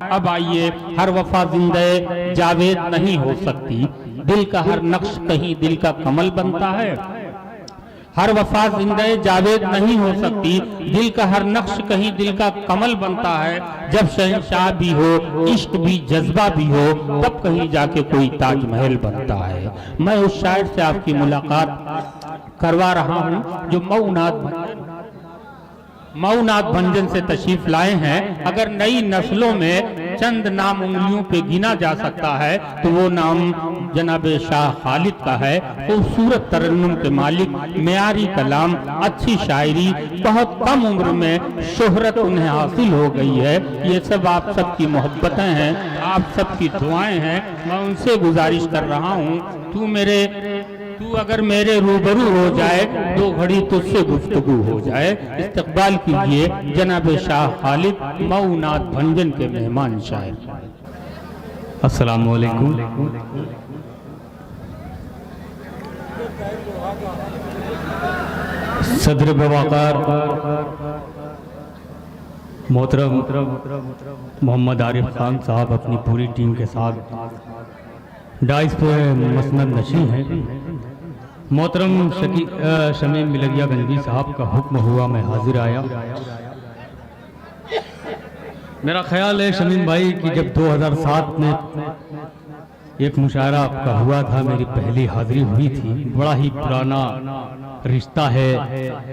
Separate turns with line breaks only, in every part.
अब आइए, हर वफा जिंदे जावेद नहीं हो सकती, दिल का हर नक्श कहीं दिल का कमल बनता है। हर वफा जिंदे जावेद नहीं हो सकती, दिल का हर नक्श कहीं दिल का कमल बनता है। जब शहंशाह भी हो, इश्क भी, जज्बा भी हो, तब कहीं जाके कोई ताजमहल बनता है। मैं उस शायर से आपकी मुलाकात करवा रहा हूँ जो मऊनाथ भंजन से तशरीफ लाए हैं। अगर नई नस्लों में चंद नाम उंगलियों पे गिना जा सकता है तो वो नाम जनाब शाह खालिद का है। खूबसूरत तरन्नुम के मालिक, मेयारी कलाम, अच्छी शायरी, बहुत कम उम्र में शोहरत उन्हें हासिल हो गई है। ये सब आप सबकी मोहब्बतें हैं, आप सबकी दुआएं हैं। मैं उनसे गुजारिश कर रहा हूँ, तू अगर मेरे रूबरू हो जाए, 2 घड़ी तुझसे गुफ्तगू हो जाए। इस्तकबाल कीजिए जनाब शाह खालिद, मऊनाथ भंजन के मेहमान शायर।
अस्सलाम वालेकुम। सदर बवाकार मोहतरम मोहम्मद आरिफ खान साहब अपनी पूरी टीम के साथ डाइस पे मसनद नशी हैं। मोहतरम शमीम मिलरिया गंजी साहब का हुक्म हुआ, मैं हाजिर आया। मेरा ख्याल है शमीम भाई कि जब 2007 में एक मुशायरा आपका हुआ था, मेरी पहली हाजिरी हुई थी। बड़ा ही पुराना रिश्ता है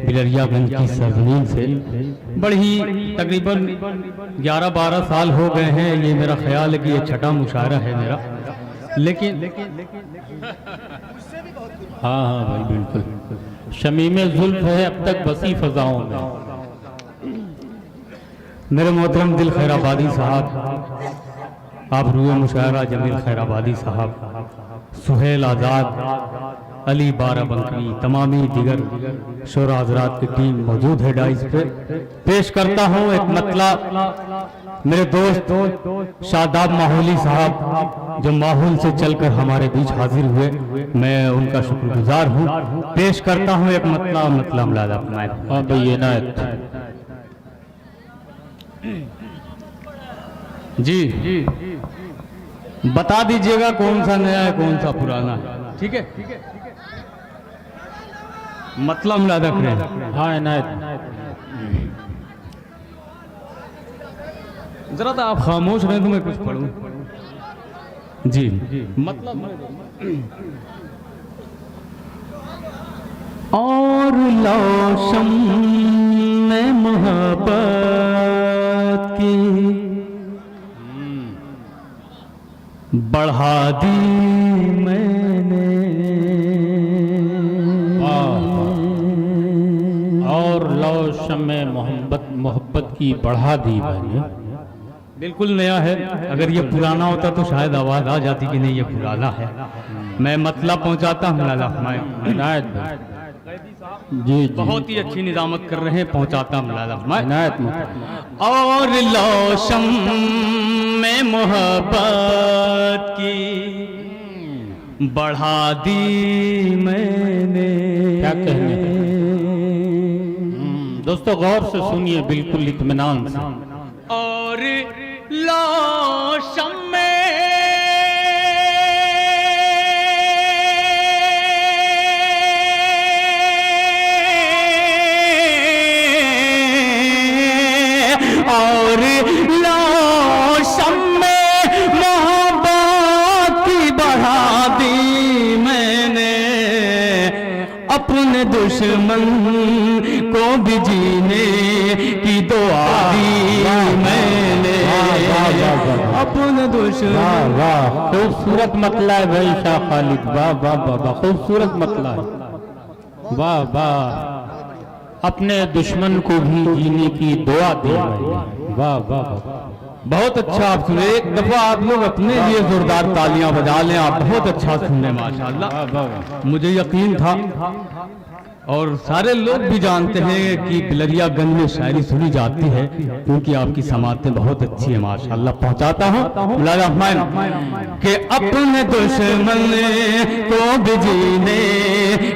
बिलरियागंज की सरजमीन से, बड़ी ही तकरीबन 11-12 साल हो गए हैं। ये मेरा ख्याल है कि ये छठा मुशायरा है मेरा। लेकिन
हाँ भाई बिल्कुल, शमीम जुल्फ है अब तक बसी फजाओं में।
मेरे मोहतरम दिल खैराबादी साहब, आप रूए मुशायरा जमील खैराबादी साहब, सुहेल आज़ाद, अली बाराबंकी, तमामी दिगर शोरा हजरात की टीम मौजूद है डाइस पे। पेश करता हूँ एक मतला मेरे दोस्त शादाब माहौली साहब, जो माहौल से चलकर हमारे बीच हाजिर हुए, मैं उनका शुक्रगुजार हूँ। पेश करता हूँ एक मतला मिलाद अपनाए।
हाँ भैया ना
जी बता दीजिएगा कौन सा नया है कौन सा पुराना है। ठीक है, मतलब मिलाद करें।
हाँ इनायत,
जरा तो आप खामोश रहें तो मैं कुछ पढ़ूं। जी मतलब और लौशम में मोहब्बत की बढ़ा दी मैंने,
और लौशम में मोहब्बत की बढ़ा दी मैंने।
बिल्कुल नया है। अगर ये पुराना होता तो शायद आवाज आ जाती कि नहीं ये पुराना है। मैं मतलब पहुंचाता हूँ जी, बहुत ही अच्छी निजामत कर रहे हैं, पहुंचाता हूँ और लौशम में मोहब्बत की बढ़ा दी मैंने।
क्या कहने दोस्तों, गौर से सुनिए, बिल्कुल इत्मीनान से।
और लौशम में मोहब्बत की बढ़ा दी मैंने, अपने दुश्मन को भी जीने की दुआ दी मैंने, अपने दुश्मन।
वाह, खूबसूरत मतला है भाई शाह खालिद, वाह वाह वाह, खूबसूरत मतला है, वाह वाह। अपने दुश्मन को भी जीने की दुआ दी मैंने, वाह वाह।
बहुत अच्छा आप सुने, एक दफा आप लोग अपने लिए जोरदार तालियां बजा लें। आप बहुत अच्छा सुनने माशाल्लाह, मुझे यकीन था और सारे लोग भी जानते हैं कि बिलरियागंज में शायरी सुनी जाती है क्योंकि आपकी समातें बहुत अच्छी है माशाल्लाह। पहुंचाता हूँ कि अपने दुश्मन को भी जीने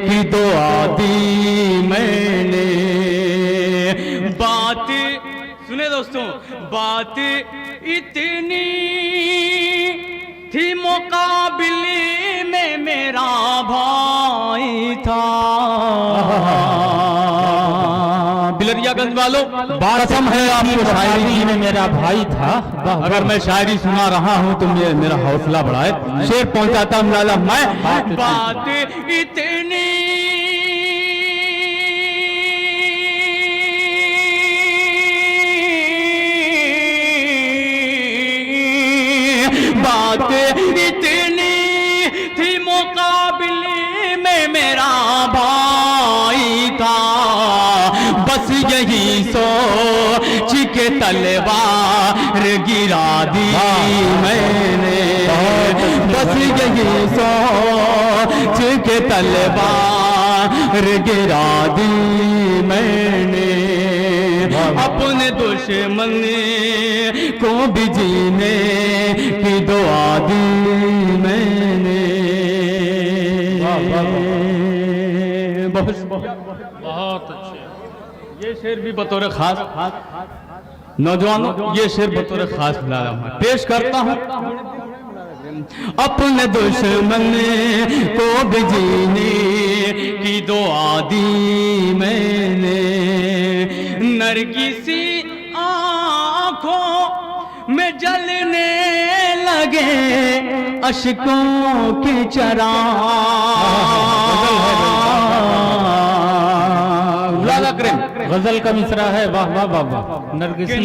की दुआ दी मैंने। बात सुने दोस्तों, बात
इतनी थी मुकाबले में मेरा भाई था। बिलरियागंज वालों,
कसम है आपको, शायरी में मेरा भाई था।
अगर मैं शायरी सुना रहा हूँ तो मेरा हौसला बढ़ाए, शेर पहुंचाता हूँ लाला मैं।
बात इतनी बात इतनी थी मुकाबले में मेरा भाई था। बस यही सोच के तलवार गिरा दी मैंने, बस यही सोच के तलवार गिरा दी मैंने। अपने दुश्मन को भी जीने की दुआ दी मैंने।
बहुत अच्छे।
ये शेर भी बतौर खास नौजवानों, ये शेर बतौर खास पेश करता हूँ। अपने दुश्मन को भी जीने की दुआ दी मैंने।
नरगिसी आंखों में जलने लगे अश्कों की
गजल का मिसरा है। वाह वाह वाह वाह। नरगिसी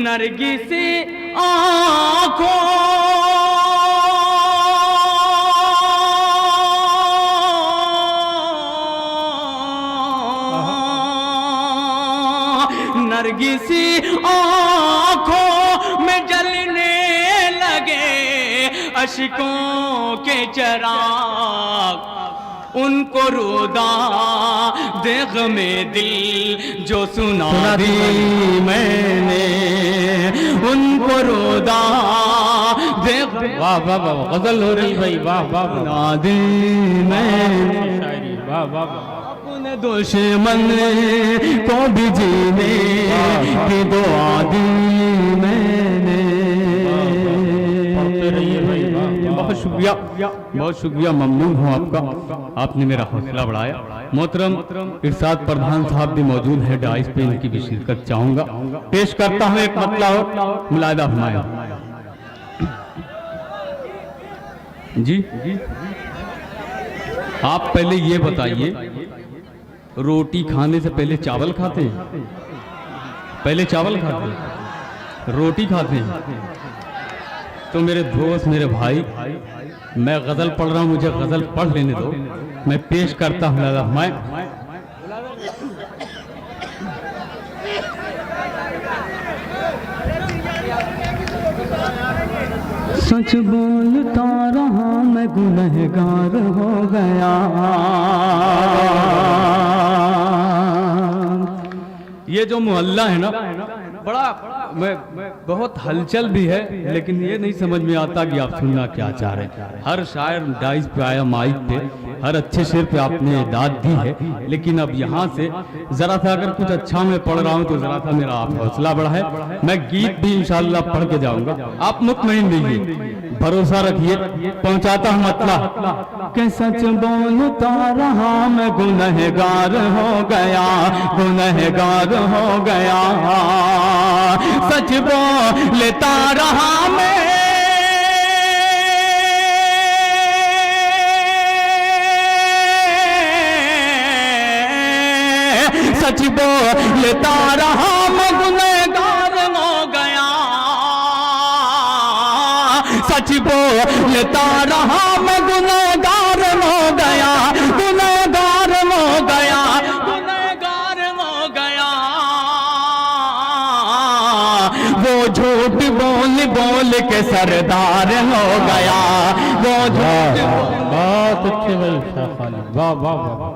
नरगिसी आंखों नरगिसी आंखों में जलने लगे अश्कों के चिराग। उनको रुदा देख में दिल जो सुना दी मैंने, उनको रुदा देख।
वाह वाह वाह, गजल हो रही भाई। वाह वाह वाह,
सुना दी मैंने
शायरी। वाह वाह वाह।
अपने दुश्मन को भी जीने की दुआ दी मैंने।
पढ़ते रहिए भाई।
बहुत शुक्रिया, बहुत शुक्रिया, ममनून हूँ आपका, आपने मेरा हौसला बढ़ाया। मोहतरम इरशाद प्रधान साहब भी मौजूद है डाइस पे, इनकी भी शिरकत चाहूंगा। पेश करता हूँ एक मतला और मुलायदा फरमाया जी। आप पहले ये बताइए, रोटी खाने से पहले चावल खाते हैं? पहले चावल खाते हैं, रोटी खाते हैं? तो मेरे दोस्त, मेरे भाई, मैं गजल पढ़ रहा हूँ, मुझे गजल पढ़ लेने दो। मैं पेश करता हूँ लाला मैं। सच बोलता रहा मैं गुनहगार हो गया। ये जो मोहल्ला है ना, बड़ा बहुत हलचल भी है, लेकिन ये नहीं समझ में आता कि आप सुनना क्या चाह रहे हैं। हर शायर डाइस पे आया, माइक पे, हर अच्छे शेर पे आपने दाद दी है, लेकिन अब यहाँ से जरा सा अगर कुछ अच्छा मैं पढ़ रहा हूँ तो जरा सा मेरा आप हौसला बढ़ा है। मैं गीत भी इंशाल्लाह पढ़ के जाऊंगा, आप मुतमईन रहिए, भरोसा रखिए, पहुंचाता हूँ मतला। कि सच बोलता रहा मैं गुनहगार हो गया, गुनहगार हो गया। सच बोलता रहा मैं, सच बोलता रहा मैं गुनहगार हो गया। सच बोलता रहा मैं गुनहगार हो गया, गुनहगार हो गया, गुनहगार हो गया। वो झूठ बोल बोल के सरदार हो गया, वो झूठ।
बहुत अच्छे भाई शाह खालिद, वाह वाह वाह।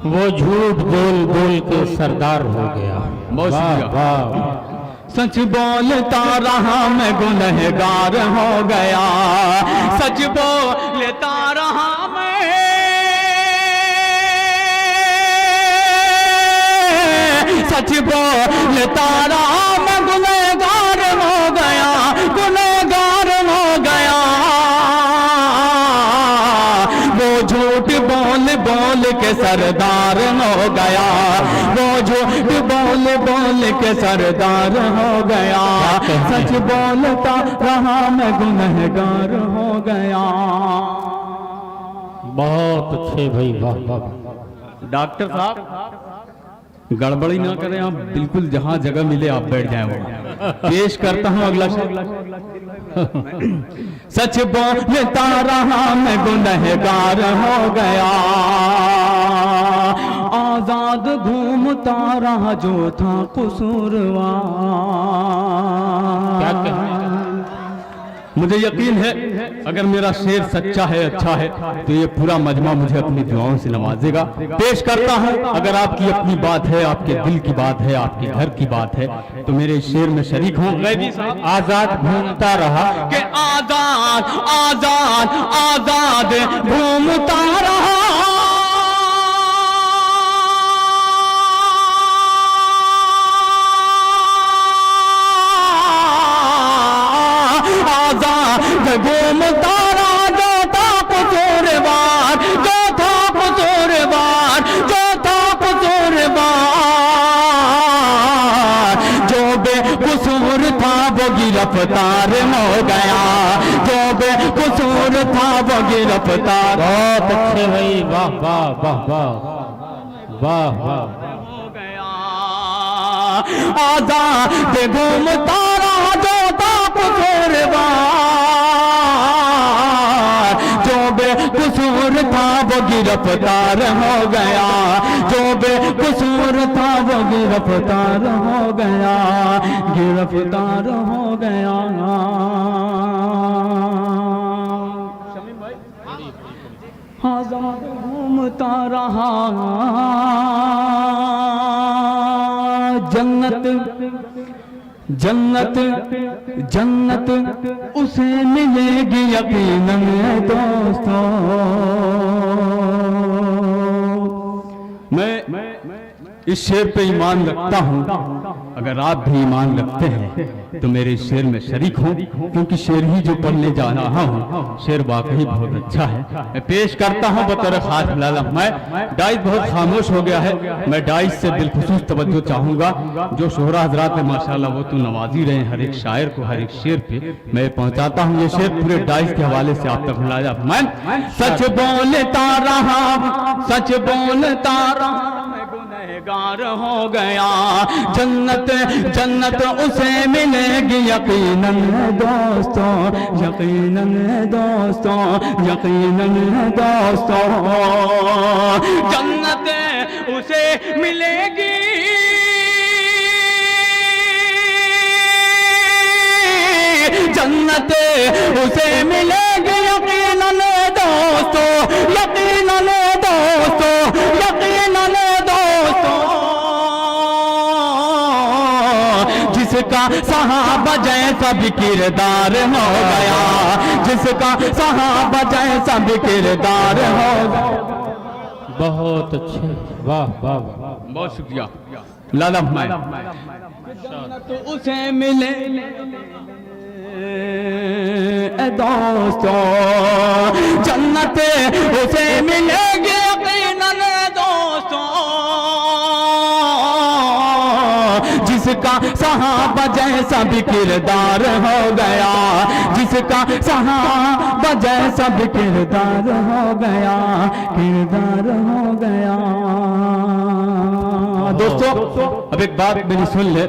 वो झूठ बोल बोल के सरदार हो गया। वाह वाह।
सच बोलता रहा मैं गुनहगार हो गया, सच बोलता रहा मैं, सच बोलता रहा मैं गुनहगार
सरदार हो गया, वो झूठ बोल बोल के सरदार हो गया, सच बोलता रहा मैं गुनहगार हो गया।
बहुत अच्छे भाई, वाह वाह।
डॉक्टर साहब गड़बड़ी ना करें आप, बिल्कुल जहां जगह मिले आप बैठ जाएं। वो पेश करता हूं अगला
सच बोलता रहा मैं गुनहगार हो गया, आजाद घूमता रहा जो था कसूरवार।
क्या कहना है?
मुझे यकीन है अगर मेरा शेर सच्चा है, अच्छा है, तो ये पूरा मजमा मुझे अपनी दुआओं से नवाजेगा। पेश करता हूं, अगर आपकी अपनी बात है, आपके दिल की बात है, आपके घर की बात है, तो मेरे इस शेर में शरीक हों। गैबी साहब
आजाद घूमता रहा
कि आजाद आजाद आजाद घूमता रहा, घूमता रहा जो था कसूरवार, जो था कसूरवार, जो था कसूरवार, जो बेकसूर था वो गिरफ्तार हो गया, जो बेकसूर था वो गिरफ्तार।
बहुत अच्छे भाई, वाह वाह वाह वाह वाह वाह।
हो गया, आजाद घूमता रहा जो था कसूरवार, जो बेकसूर था वो गिरफ्तार हो गया, जो बेकसूर था वो गिरफ्तार हो गया, गिरफ्तार हो गया। आजाद घूमता रहा, जन्नत जन्नत जन्नत उसे मिलेगी यकीनन दोस्तों।
मैं इस शेर पे ईमान रखता हूँ, अगर आप भी ईमान रखते हैं तो मेरे इस शेर में शरीक हों, क्योंकि शेर ही जो पढ़ने जा रहा हूँ शेर वाकई बहुत अच्छा है। मैं पेश करता हूँ बतौर खास लाला। मैं डाइस बहुत खामोश हो गया है, मैं डाइस से बिलखुसूस तवज्जो चाहूंगा। जो शोहरा हजरात है माशाल्लाह वो तो नवाजी रहे हैं हर एक शायर को, हर एक शेर पे मैं पहुंचाता हूँ ये शेर पूरे डाइस के हवाले से आप तक लाया। मैं
सच बोलता रहा, सच बोलता रहा गुनहगार हो गया, जन्नत जन्नत उसे मिलेगी यकीनन दोस्तों, यकीनन दोस्तों, यकीनन दोस्तों, जन्नत उसे मिलेगी, जन्नत उसे मिलेगी यकीनन दोस्तों, यकीनन दोस्तों, यकीनन दोस्तों, जिसका सहाबा जैसा भी किरदार हो गया, जिसका सहाबा जैसा भी किरदार हो गया।
बहुत अच्छे, वाह वाह वाह।
बहुत शुक्रिया लाला। मैं
जन्नत उसे मिले दोस्तों, जन्नत उसे मिलेगी यकीनन दोस्तों, जिसका सहाबा जैसा भी किरदार हो गया, जिसका सहाबा जैसा भी किरदार हो गया, किरदार हो गया।
दोस्तों अब एक बात मेरी सुन ले,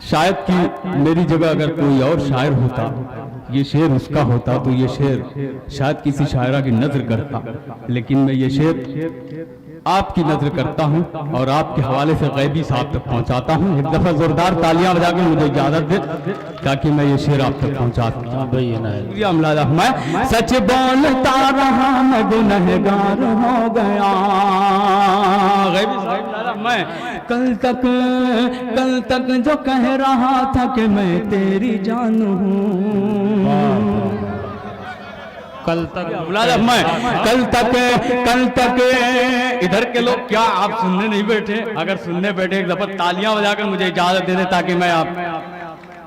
शायद कि मेरी जगह अगर कोई और शायर होता, ये शेर उसका होता, तो ये शेर शायद किसी शायरा की नजर करता, लेकिन मैं ये शेर आपकी नजर करता हूँ और आपके हवाले से गैबी साहब तक पहुँचाता हूँ। एक दफा जोरदार तालियां बजा के मुझे इजाजत दे ताकि मैं ये शेर आप तक पहुँचा सकूँ।
मैं सच बोलता रहा मैं गुनहगार हो गया, मैं कल तक जो कह रहा था कि मैं तेरी जान हूँ,
कल तक
मैं कल तक इधर के लोग क्या आप सुनने नहीं बैठे? अगर सुनने बैठे एक दफा तालियां बजाकर मुझे इजाजत दे दे ताकि मैं आप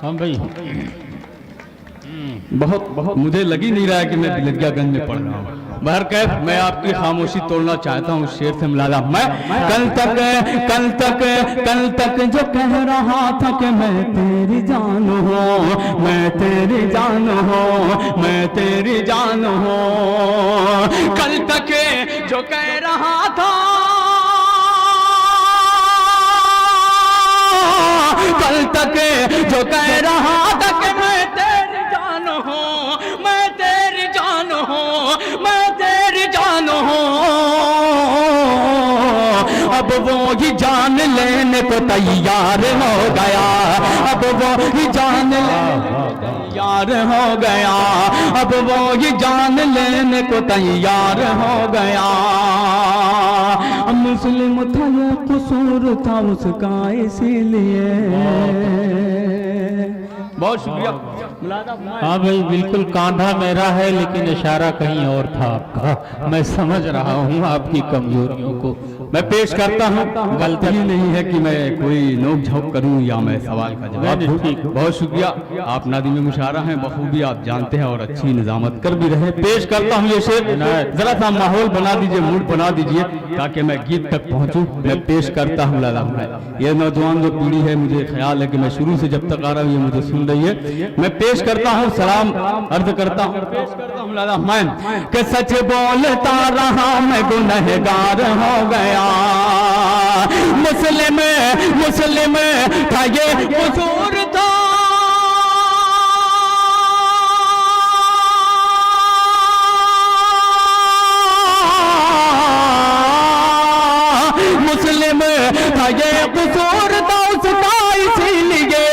हम भाई
बहुत मुझे लगी नहीं रहा है कि मैं बिलगियागंज में पढ़ रहा हूँ। बहरकैफ मैं आपकी खामोशी तोड़ना चाहता हूँ शेर से मिलाला। मैं कल तक जो कह रहा था कि मैं तेरी जान हूँ, मैं तेरी जान हूँ, मैं तेरी जान हूँ। कल तक जो कह रहा था, कल तक जो कह रहा था कि मैं तेरी जान हूँ, मैं तेरी जान हूँ, मैं तेरी जान हूँ, अब वो ही जान लेने को तैयार हो गया, अब वो ही जान लेने को तैयार हो गया, अब वो ही जान लेने को तैयार हो गया। मुस्लिम था ये कसूर था उसका इसीलिए। बहुत शुक्रिया।
हाँ भाई बिल्कुल कांधा मेरा है लेकिन इशारा कहीं और था आपका। मैं समझ रहा हूँ आपकी कमजोरियों को।
मैं पेश करता हूँ, गलती ही नहीं है कि मैं कोई नोक झोंक करूँ या मैं सवाल का जवाब दूँ। बहुत शुक्रिया, आप नादिम मुशारा हैं, बखूबी आप जानते हैं और अच्छी निजामत कर भी रहे। पेश करता हूँ ये शेर, जरा सा माहौल बना दीजिए, मूड बना दीजिए ताकि मैं गीत तक पहुँचूँ। मैं पेश करता हूँ लाला भाई। ये नौजवान जो पीढ़ी है, मुझे ख्याल है कि मैं शुरू से जब तक आ रहा हूँ ये मुझे सुन रही है। मैं पेश करता हूँ, सलाम अर्ज करता हूँ, पेश करता हूँ लाला मैं कि सच बोलता रहा मैं गुनहगार हो गया। मुस्लिम था ये कसूर था, मुस्लिम था ये कसूर था उसका, इसीलिए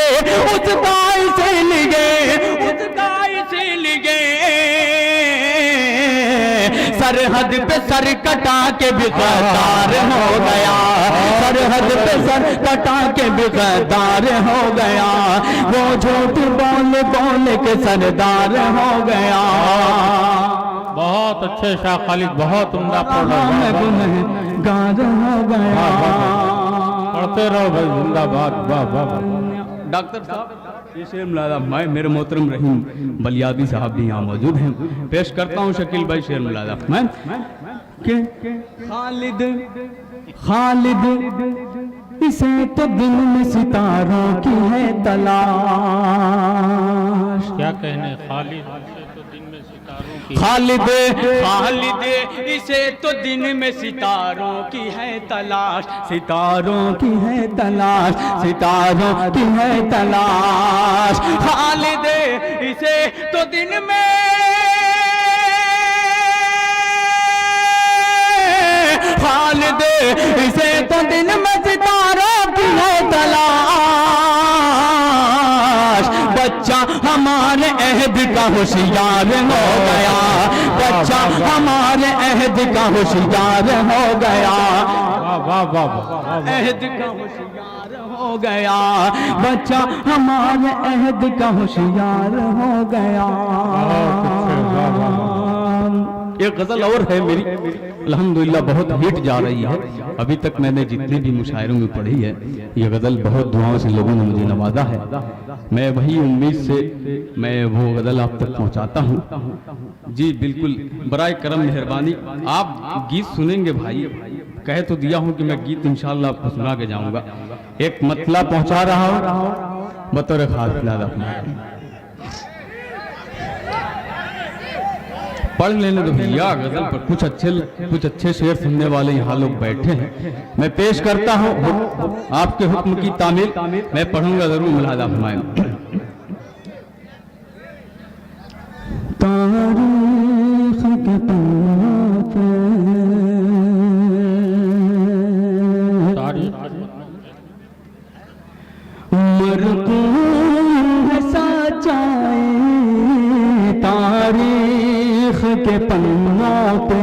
उसका, इसीलिए उसका, इसीलिए सरहद पे सर कटा के भी गद्दार हो गया, सरहद पे सर कटा के भी गद्दार हो गया। वो झूठ बोल के सरदार हो गया।
बहुत अच्छे शाह खालिद, बहुत उम्दा
गुनहगार हो गया।
पढ़ते रहो भाई, जिंदाबाद। वाह वाह।
डॉक्टर साहब ये शेर मिलादा मैं, मेरे मोहतरम रहीम बलियादी साहब भी यहाँ मौजूद हैं। पेश करता हूँ शकील भाई शेर मिलादा मैं के खालिद इसे तो दिन में सितारों की है तलाश।
क्या कहने खालिद, तो दिन में सितारों की,
खालिद इसे तो दिन में सितारों की है तलाश, सितारों की है तलाश, सितारों की है तलाश। खालिद इसे तो दिन में, खालिद इसे तो दिन में सितारों की है तलाश। बच्चा हमारे अहद का होशियार हो गया, बच्चा हमारे अहद का होशियार हो गया, अहद का होशियार हो गया, बच्चा हमारे अहद का होशियार हो गया। एक गजल और है मेरी, अल्हम्दुलिल्लाह बहुत हिट जा रही है। अभी तक मैंने जितनी भी मुशायरों में पढ़ी है ये गजल बहुत दुआओं से लोगों ने मुझे नवाजा है। मैं वही उम्मीद से मैं वो गजल आप तक पहुंचाता हूं। जी बिल्कुल, बराए करम मेहरबानी। आप गीत सुनेंगे भाई, कह तो दिया हूं कि मैं गीत इंशाअल्लाह आपको सुना के जाऊंगा। एक मतला पहुंचा रहा हूं बतौर खास फिलहाल। पढ़ लेने दो भैया गजल पर, कुछ अच्छे शेर सुनने वाले यहाँ लोग बैठे हैं। मैं पेश करता हूँ आपके हुक्म की तामील, मैं पढ़ूंगा जरूर मुलादा फरमाएं। तारीख के मरकूम है सच्चाई तारीख के पन्नों पे।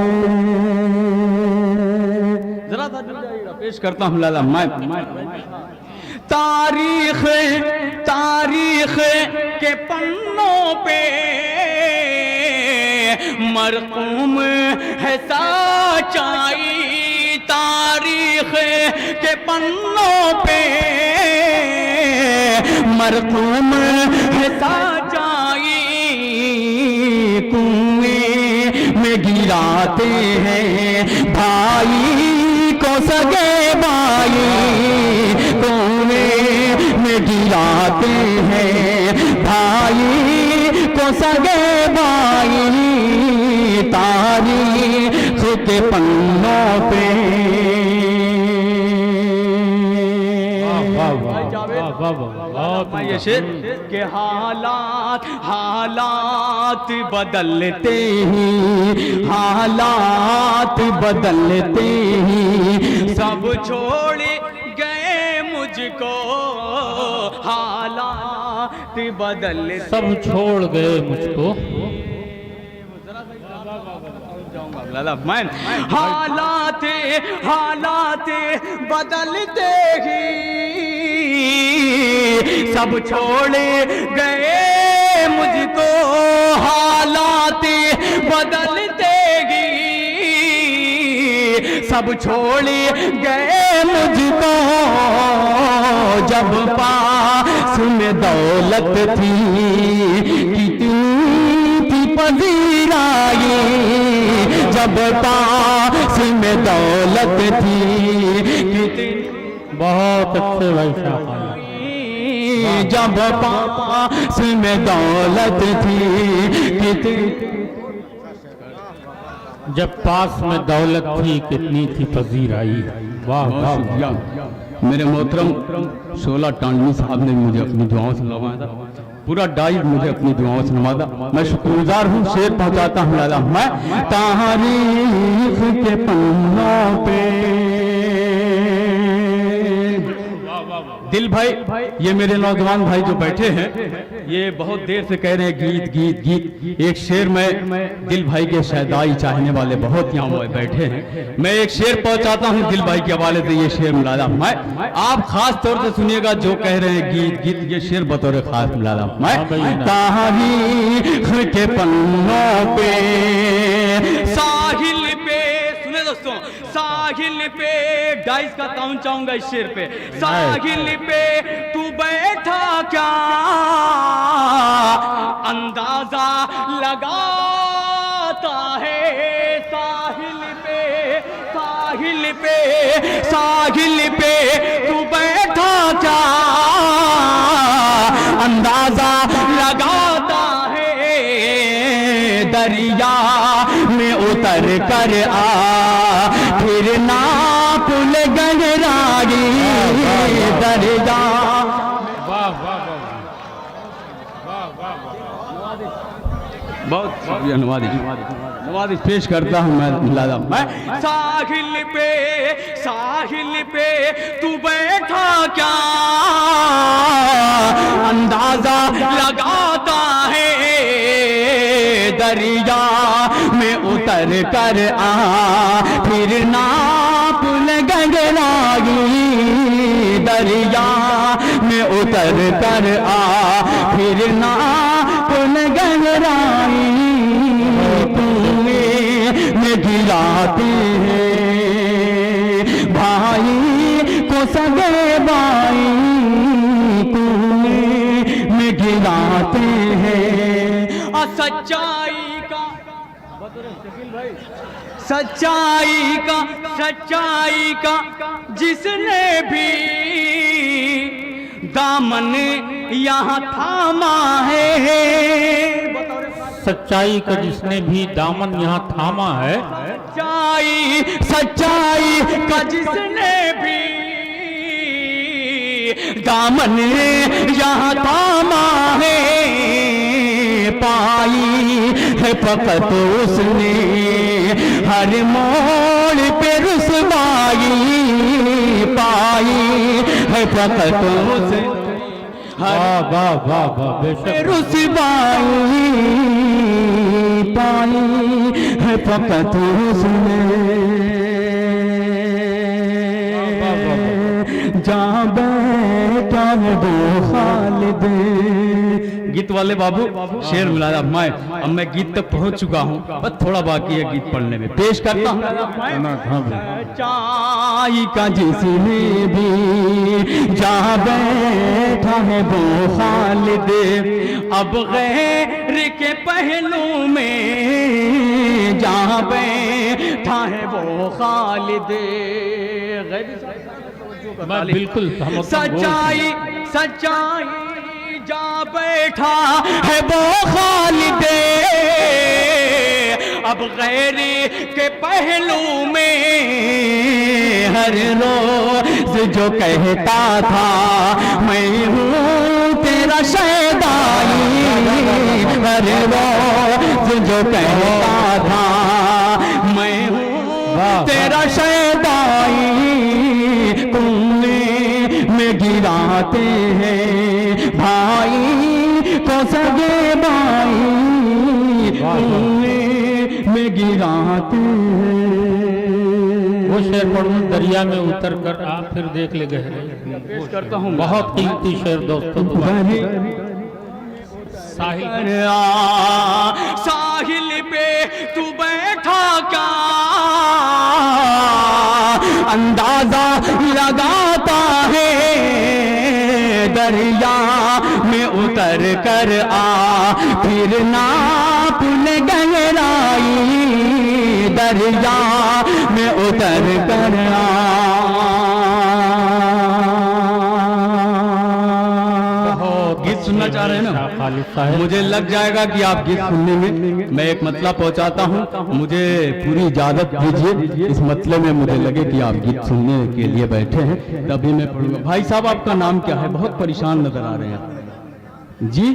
जरा पेश करता हूँ लाला मैं तारीख के पन्नों पे मरकूम है सच्चाई, तारीख के पन्नों पे मरकूम है सच्चाई
गिराते हैं भाई को सगे भाई कुएं में गिराते हैं भाई को सगे भाई तारीख के पन्नों पे ये शेर के हालात बदलते ही हालात बदलते ही सब छोड़ गए मुझको हालात बदलते
सब छोड़ गए मुझको
मैं हालात बदलते ही सब छोड़ गए मुझको हालात बदलते ही सब छोड़ गए मुझको जब पास में दौलत थी कितनी थी पजीराई जब पास में दौलत थी कितनी
बहुत अच्छे भाई साहब
जब पास में दौलत थी कितनी
जब पास में दौलत थी कितनी थी पजीराई वाह वाह
मेरे मोहतरम 16 टांडवी साहब ने मुझे अपनी दुआओं से नवाजा था पूरा डाइव मुझे अपनी दुआओं से नवाजा मैं शुक्रगुजार हूँ शेर पहुँचाता हूँ लाला मैं तारीख के पन्नों पे दिल भाई ये मेरे नौजवान भाई जो बैठे हैं ये बहुत देर से कह रहे हैं गीत गीत गीत एक शेर में दिल भाई के शहदाई चाहने वाले बहुत यहाँ बैठे हैं मैं एक शेर पहुंचाता हूँ दिल भाई के हवाले से ये शेर मिलादा मैं आप खास तौर से सुनिएगा जो कह रहे हैं गीत गीत ये शेर बतौर खास मिलादा मैं तारीख के पन्नों पे साहिल पे सुने दोस्तों साहिल पे डाइस का ताउन चाहूंगा इस शेर पे साहिल पे तू बैठा क्या अंदाजा लगाता है साहिल पे तू बैठा क्या अंदाजा लगाता है दरिया में उतर कर आ फिर ना पुल गहराई दरिया बहुत शुक्रिया नवाज़िश पेश करता हूँ मैं लादा मैं साहिल पे तू बैठा क्या अंदाजा लगाता है दरिया में उतर कर आ फिर ना पुल गहराई दरिया में उतर कर आ फिर ना पुल गहराई में गिराते हैं भाई को सगे भाई में गिराते हैं और सच्चाई का जिसने भी दामन यहाँ थामा है
सच्चाई का जिसने भी दामन यहाँ थामा है
सच्चाई का जिसने भी दामन यहाँ थामा है पाई है फकत उसने हर मोड़ पे रुसवाई पाई है फकत उसने रुसवाई पाई है फकत उसने जा बैठा है वो खालिद गीत वाले बाबू शेर मिलाया मैं अब मैं गीत तक पहुंच चुका हूं बस थोड़ा बाकी है गीत पढ़ने में पेश करता हूं चाय का जिसने भी जहां बैठा है वो खालिद अब गैर के पहलू में यहाँ बैठा है वो खालिद।
बिल्कुल हम
सच्चाई सच्चाई जा बैठा है वो खालिद, अब गैर के पहलू में हर रोज जो कहता था मैं हूँ तेरा शैदाई, हर रोज जो कहता था मैं हूँ तेरा शैदाई, कुएं में गिराते हैं भाई को सगे भाई, कुएं में गिराते हैं।
वो शेर पढ़ूं, दरिया में उतर कर आप फिर देख ले गहरे।
करता हूँ
बहुत कीमती शेर दोस्तों। साहिल
साहिल पे तू बैठा क्या अंदाजा लगाता है, दरिया में उतर कर आ फिर नाप ले गहराई, दरिया में उतर कर गीत सुनना चाह रहे हैं ना,
खालिद साहब।
मुझे लग जाएगा कि आप गीत सुनने में मैं एक मतला पहुंचाता हूं, मुझे पूरी इजाजत दीजिए। इस मतले में मुझे लगे कि आप गीत सुनने के लिए बैठे हैं तभी मैं पढ़ूंगा। भाई साहब आपका नाम क्या है? बहुत परेशान नजर आ रहे हैं जी,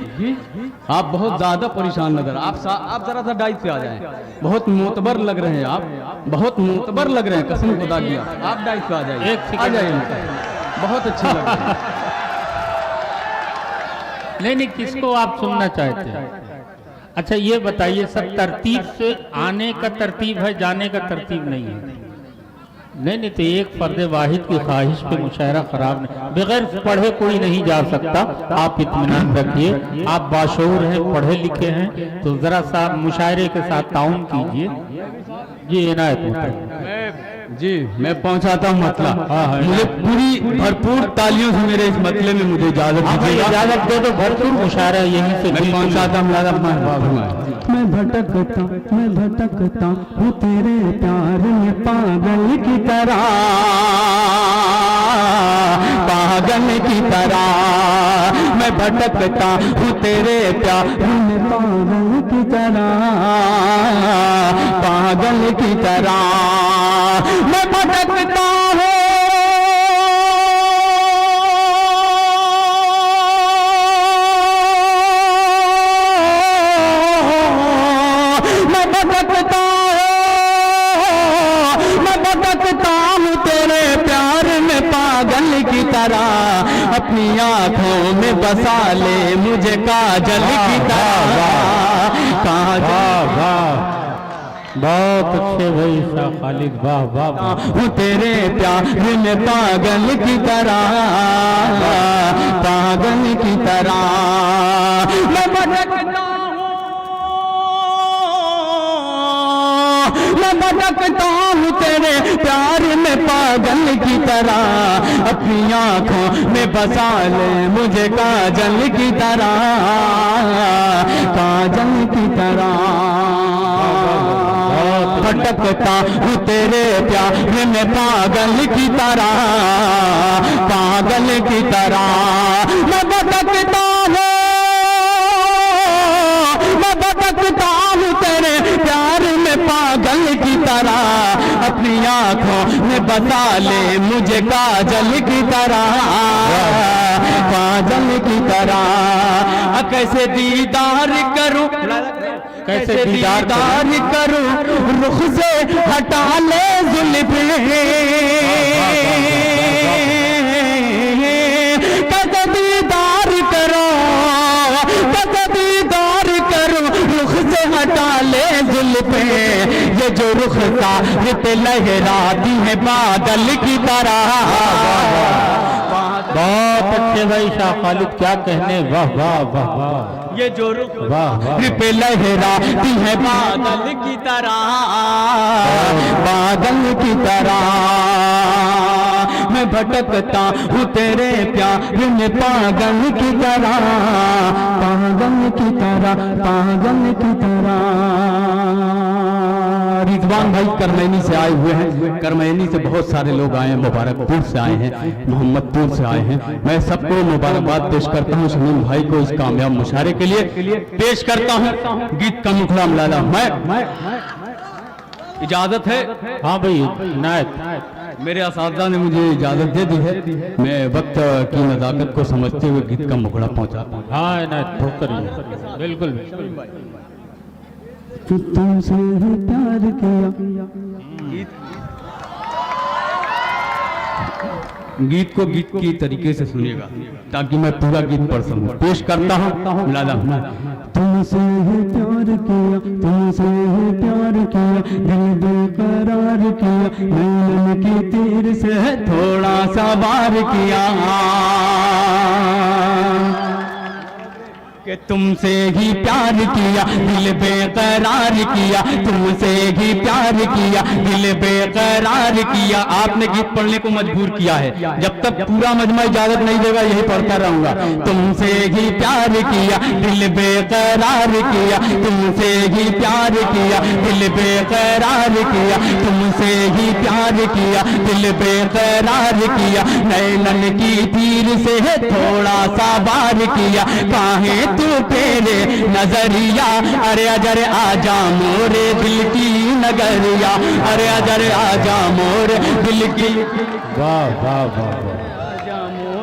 आप बहुत ज्यादा परेशान नजर, आप जरा सा डाइट पे आ जाएं। बहुत मोतबर लग रहे हैं आप, बहुत मोतबर लग रहे हैं, कसम खुदा की आप डाइट पे आ जाइए, आ जाइए, बहुत अच्छे लग रहे हैं।
नहीं, किसको आप सुनना चाहते हैं? अच्छा ये बताइए, सब तरतीब से आने का तरतीब है, जाने का तरतीब नहीं है? नहीं, तो एक फर्द वाहिद की ख्वाहिश पे मुशायरा खराब नहीं, बगैर पढ़े कोई नहीं जा सकता। आप इत्मीनान रखिए, आप बाशऊर हैं, पढ़े लिखे हैं, तो जरा सा मुशायरे के साथ ताउन कीजिए। जी इनायत होता है
जी, मैं पहुंचाता हूँ मतला।
हाँ,
मुझे पूरी भरपूर तालियों से मेरे इस मतले में मुझे इजाजत दीजिएगा।
इजाजत दे दो, भरपूर मुशायरा यहीं से
मैं पहुंचाता हूँ।
मैं भटकता हूँ तेरे प्यार में पागल की तरह,
पागल की तरह मैं भटकता हूँ तेरे प्यार में
पागल की तरह,
पागल की तरह मैं भटकता हूँ, मैं भटकता हूँ तेरे प्यार में पागल की तरह, अपनी आँखों में बसा ले मुझे काजल की तरह, काजल।
बहुत अच्छे भाई शाह खालिद, वाह वाह वाह।
हूँ तेरे प्यार में पागल की तरह, पागल की तरह मैं भटकता हूँ, मैं भटकता हूँ तेरे प्यार में पागल की तरह, अपनी आँखों में बसा ले मुझे काजल की तरह, काजल की तरह भटकता हूँ तेरे प्यार में पागल की तरह, पागल की तरह मैं भटकता हूँ, मैं भटकता हूँ तेरे प्यार में पागल की तरह, अपनी आँखों में बसा ले मुझे काजल की तरह, काजल की तरह कैसे दीदार करूं, कैसे दीदार करूं रुख से हटा ले जुल्फें, कैसे दीदार करो, कैसे दीदार करूं रुख से हटा ले जुल्फें, ये जो रुख का पे लहराती है बादल की तरह।
बहुत अच्छे भाई शाह खालिद, क्या कहने, वाह वाह वाह वाह।
ये जो रुख
वाह वाह
पे लहराती है बादल की तरह, बादल की तरह मैं भटकता हूँ तेरे प्यार में पागल की तरह,
पागल की तरह, पागल की तरह।
नौजवान भाई करमैनी से आए हुए हैं। करमैनी से बहुत सारे लोग आए हैं, मुबारकपुर से आए हैं, मोहम्मदपुर से आए हैं। मैं सबको मुबारकबाद पेश करता हूँ। शमीम भाई को इस कामयाब मुशायरे के लिए पेश करता हूँ गीत का मुखड़ा मुलादा। मैं इजाजत है?
हाँ भाई इनायत।
मेरे असातिज़ा ने मुझे इजाजत दे दी है। मैं वक्त की नज़ाकत को समझते हुए गीत का मुखड़ा पहुंचाता हूँ।
हाँ इनायत ठोक करिए, बिल्कुल
कि तुमसे ही प्यार किया।
गीत को गीत की तरीके से सुनिएगा ताकि मैं पूरा गीत पढ़ सकूं। पेश करता हूँ मुलादा।
तुमसे ही प्यार किया, तुमसे ही प्यार किया, दिल बेकरार किया, नैनन की तीर से थोड़ा सा वार किया कि तुमसे ही प्यार किया, दिल बेकरार किया, तुमसे ही प्यार किया, दिल बेकरार किया। आपने गीत पढ़ने को मजबूर किया है, जब तक पूरा मजमा इजाजत नहीं देगा यही पढ़ता रहूंगा। तुमसे ही प्यार किया, दिल बेकरार किया, तुमसे ही प्यार किया, दिल बेकरार किया, तुमसे ही प्यार किया, दिल बेकरार किया, नैनन की तीर से थोड़ा सा वार किया, काहे तू तेरे नजरिया, अरे अजर आजा मोरे दिल की नगरिया, अरे अजर आजा मोरे दिल की,
वाह वाह वाह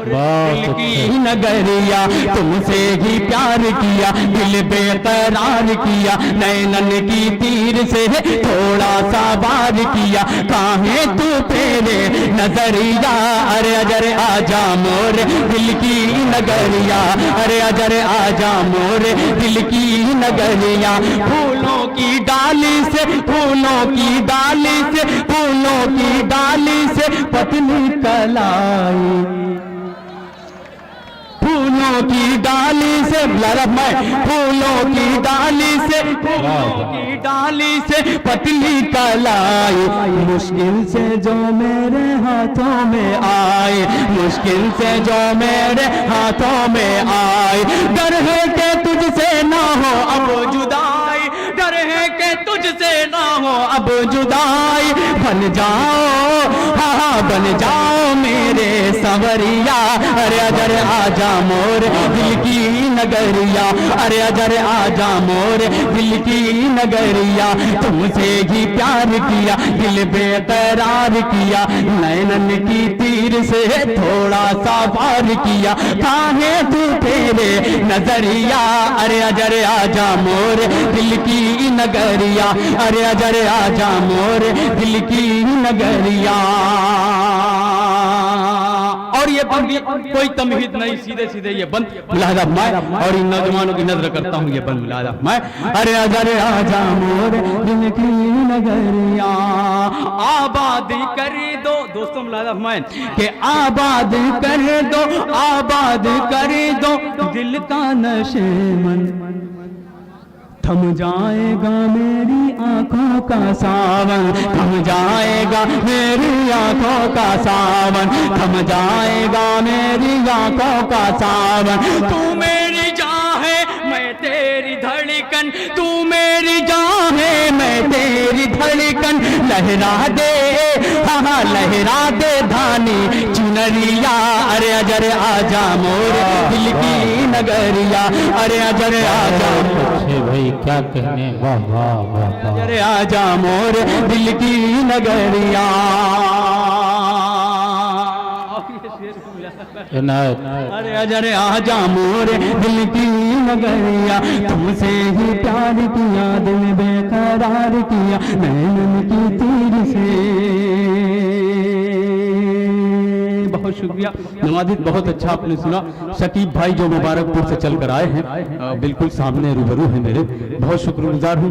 दिल की नगरिया। तुमसे ही प्यार किया, दिल बेकरार किया, नैनन की तीर से थोड़ा सा वार किया, काहे तू तेरे नजरिया, अरे अजर आजा मोरे दिल की नगरिया, अरे अजर आजा मोरे दिल की नगरिया। फूलों की डाली से, फूलों की डाली से, फूलों की डाली से पतली कलाई, फूलों की डाली से, फूलों की डाली से, फूलों की डाली से पतली कलाई, मुश्किल से जो मेरे हाथों में आए, मुश्किल से जो मेरे हाथों में आए, डर है कि तुझसे ना हो अब जुदाई, डर है कि तुझसे ना हो अब जुदाई, बन जाओ हाँ बन जाओ मेरे संवरिया, अरे अजर आजा मोरे दिल की नगरिया, अरे अजर आजा मोरे दिल की नगरिया। तुमसे ही प्यार किया, दिल बेकरार किया, नैनन की तीर से थोड़ा सा वार किया, काहे तू तेरे नजरिया, अरे अजर आजा मोरे दिल की नगरिया, अरे अजर आजा मोरे दिल की नगरिया। और ये बंद कोई तमहीद नहीं, सीधे सीधे ये बंद मुलादा मैं और इन नौजवानों की नजर करता हूँ, ये बंद मुलादा मैं, अरे अजर आजा मोरे दिल की नगरिया, आबाद कर दो दोस्तों मुलादा मैं के आबाद कर दो, आबाद कर दो दिल का नशेमन, थम जाएगा मेरी आंखों का सावन, थम जाएगा मेरी आंखों का सावन, थम जाएगा मेरी आंखों का सावन। तू मेरी जान है मैं तेरी धड़कन, तू मेरी जान है मैं तेरी धड़कन, लहरा दे हाँ लहरा दे धानी चुनरिया, अरे अजर आजा मोरे दिल की नगरिया, अरे अजर आजा
भाई क्या कहने, वाह वाह वाह वाह,
अरे आजा मोरे दिल की नगरिया। अरे अजर आजा मोरे दिल की नगरिया, तुमसे ही प्यार किया, दिल बेकरार किया, नैनन की तीर से। बहुत शुक्रिया नवाजिद, बहुत अच्छा आपने सुना। शकीब भाई जो मुबारकपुर से चलकर आए हैं, बिल्कुल सामने रूबरू है मेरे, बहुत शुक्रगुजार हूँ।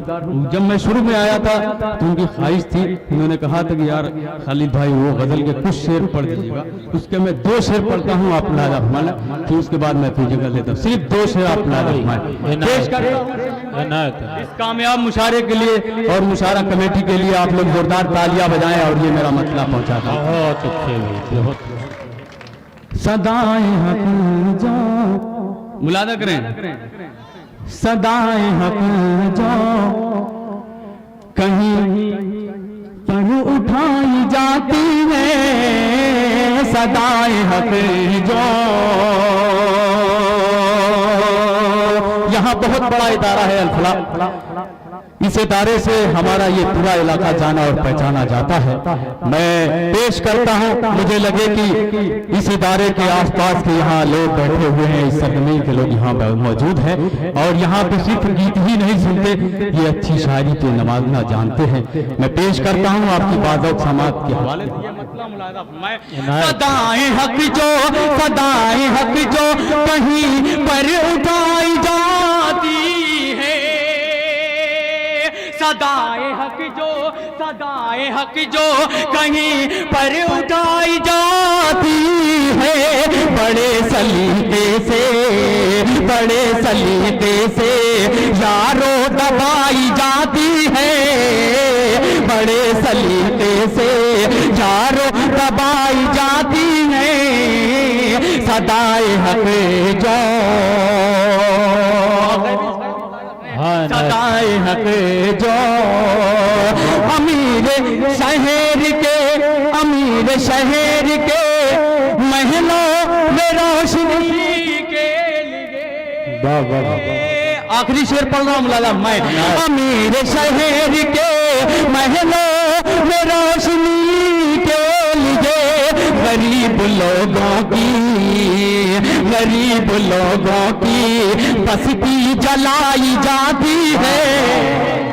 जब मैं शुरू में आया था तो उनकी ख्वाहिश थी, उन्होंने कहा था कि यार खालिद भाई वो गजल के कुछ शेर पढ़ दीजिएगा, उसके मैं 2 शेर पढ़ता हूँ, आप लादा फरमाना, फिर उसके बाद मैं फिर जगह लेता हूँ, सिर्फ 2 शेर आप लादा फरमाना पेश करता हूँ। इस कामयाब मुशायरे के लिए और मुशायरा कमेटी के लिए आप लोग जोरदार तालियां बजाएं और ये मेरा मतला पहुंचाता है।
बहुत अच्छे भाई, बहुत
सदाएं हक जो
मुलादा करें,
सदाएं हक जो कहीं पर उठाई जाती है सदाए हक जो। यहाँ बहुत बड़ा इदारा है अल-फलाह, इस इदारे से हमारा ये पूरा इलाका जाना और पहचाना जाता है। मैं पेश करता हूँ, मुझे लगे कि इस इदारे के आसपास के यहाँ लोग बैठे हुए हैं, इस सरजमीन के लोग यहाँ मौजूद हैं और यहाँ पे सिर्फ गीत ही नहीं सुनते, ये अच्छी शायरी पे नवाजना जानते हैं। मैं पेश करता हूँ आपकी बाज़ौक़ समात के हवाले से। सदाए हक जो, सदाए हक जो कहीं पर उठाई जाती है, सदाए हक जो, सदाए हक जो कहीं पर उठाई जाती है, बड़े सलीके से, बड़े सलीके से यारों दबाई जाती है, बड़े सलीके से यारों दबाई जाती है, सदाए हक जो, सदाए हक जो। अमीर शहर के, अमीर शहर के महलों में रोशनी के लिए, आखिरी शेर पढ़ रहा हूँ मौलाना मैं। अमीर शहर के महलों में रोशनी के लिए गरीब लोगों की, गरीब लोगों की बस्ती जलाई जाती है।